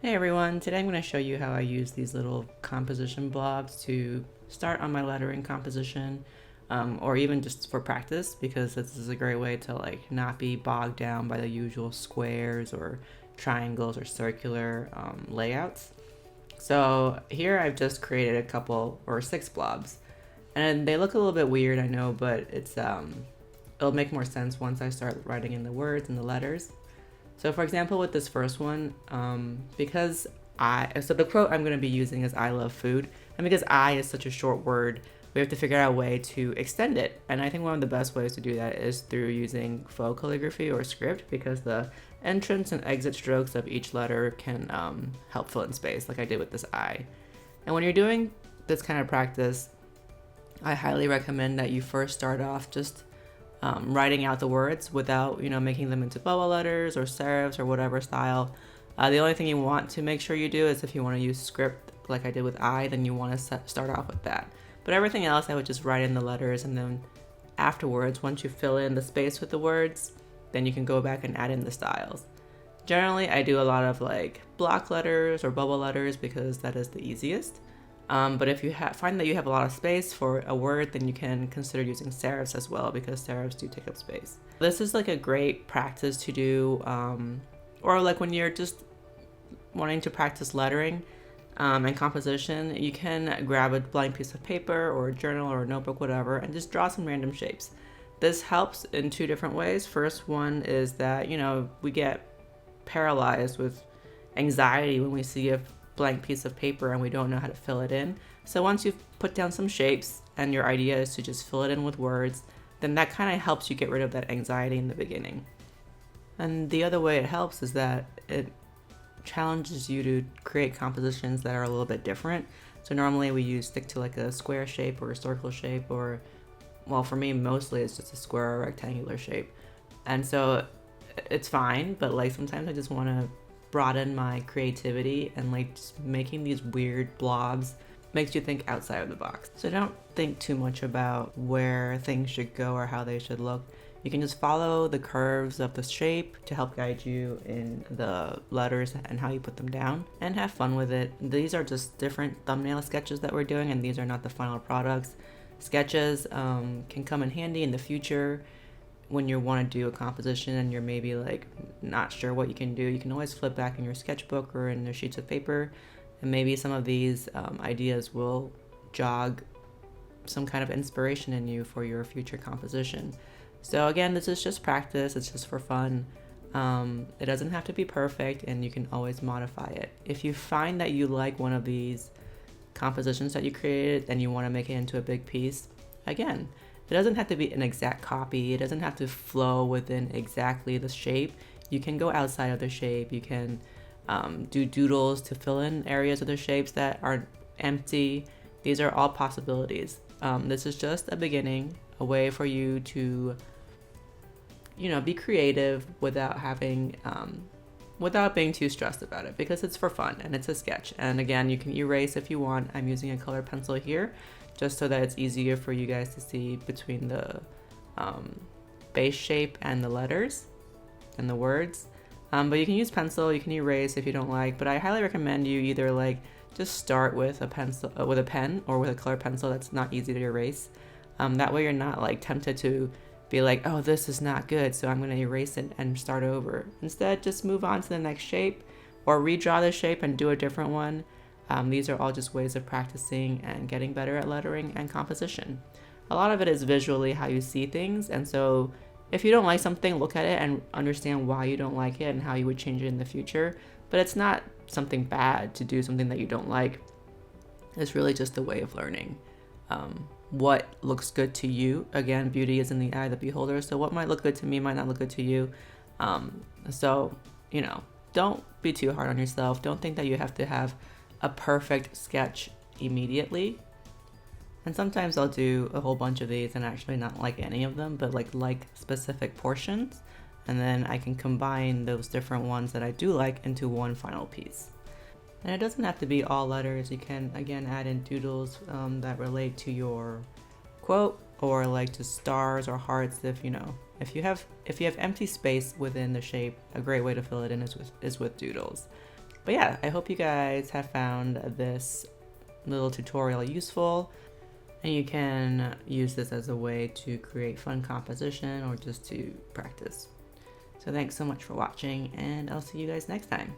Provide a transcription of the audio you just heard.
Hey everyone, today I'm going to show you how I use these little composition blobs to start on my lettering composition, or even just for practice, because this is a great way to not be bogged down by the usual squares or triangles or circular layouts. So here I've just created a couple or 6 blobs, and they look a little bit weird, I know, but it'll make more sense once I start writing in the words and the letters. So for example, with this first one, so the quote I'm going to be using is "I love food," and because "I" is such a short word, we have to figure out a way to extend it. And I think one of the best ways to do that is through using faux calligraphy or script, because the entrance and exit strokes of each letter can help fill in space, like I did with this "I." And when you're doing this kind of practice, I highly recommend that you first start off just writing out the words without, making them into bubble letters or serifs or whatever style. The only thing you want to make sure you do is if you want to use script like I did with "I," then you want to start off with that. But everything else, I would just write in the letters, and then afterwards, once you fill in the space with the words, then you can go back and add in the styles. Generally, I do a lot of block letters or bubble letters because that is the easiest. But if you find that you have a lot of space for a word, then you can consider using serifs as well, because serifs do take up space. This is a great practice to do, or when you're just wanting to practice lettering and composition, you can grab a blank piece of paper or a journal or a notebook, whatever, and just draw some random shapes. This helps in 2 different ways. First one is that, we get paralyzed with anxiety when we see a blank piece of paper and we don't know how to fill it in. So once you've put down some shapes and your idea is to just fill it in with words, then that kind of helps you get rid of that anxiety in the beginning. And the other way it helps is that it challenges you to create compositions that are a little bit different. So normally we stick to a square shape or a circle shape, or, well, for me mostly it's just a square or rectangular shape. And so it's fine, but sometimes I just want to broaden my creativity, and just making these weird blobs makes you think outside of the box. So don't think too much about where things should go or how they should look. You can just follow the curves of the shape to help guide you in the letters and how you put them down, and have fun with it. These are just different thumbnail sketches that we're doing, and these are not the final products. Sketches can come in handy in the future when you want to do a composition and you're maybe not sure what you can do. You can always flip back in your sketchbook or in your sheets of paper, and maybe some of these ideas will jog some kind of inspiration in you for your future composition. So again, this is just practice. It's just for fun. It doesn't have to be perfect, and you can always modify it. If you find that you like one of these compositions that you created and you want to make it into a big piece, again, it doesn't have to be an exact copy. It doesn't have to flow within exactly the shape. You can go outside of the shape. You can do doodles to fill in areas of the shapes that are empty. These are all possibilities. This is just a beginning, a way for you to, be creative without being too stressed about it, because it's for fun and it's a sketch. And again, you can erase if you want. I'm using a colored pencil here, just so that it's easier for you guys to see between the base shape and the letters and the words. But you can use pencil, you can erase if you don't like, but I highly recommend you either just start with a pencil, with a pen, or with a colored pencil that's not easy to erase. That way you're not tempted to be oh, this is not good, so I'm going to erase it and start over. Instead, just move on to the next shape, or redraw the shape and do a different one. These are all just ways of practicing and getting better at lettering and composition. A lot of it is visually how you see things, and so if you don't like something, look at it and understand why you don't like it and how you would change it in the future. But it's not something bad to do something that you don't like. It's really just a way of learning. What looks good to you. Again, beauty is in the eye of the beholder, so what might look good to me might not look good to you. So don't be too hard on yourself. Don't think that you have to have a perfect sketch immediately. And sometimes I'll do a whole bunch of these and actually not like any of them, but like specific portions, and then I can combine those different ones that I do like into one final piece. And it doesn't have to be all letters. You can again add in doodles that relate to your quote, or just stars or hearts. If you have empty space within the shape, a great way to fill it in is with doodles. But yeah, I hope you guys have found this little tutorial useful, and you can use this as a way to create fun composition or just to practice. So thanks so much for watching, and I'll see you guys next time.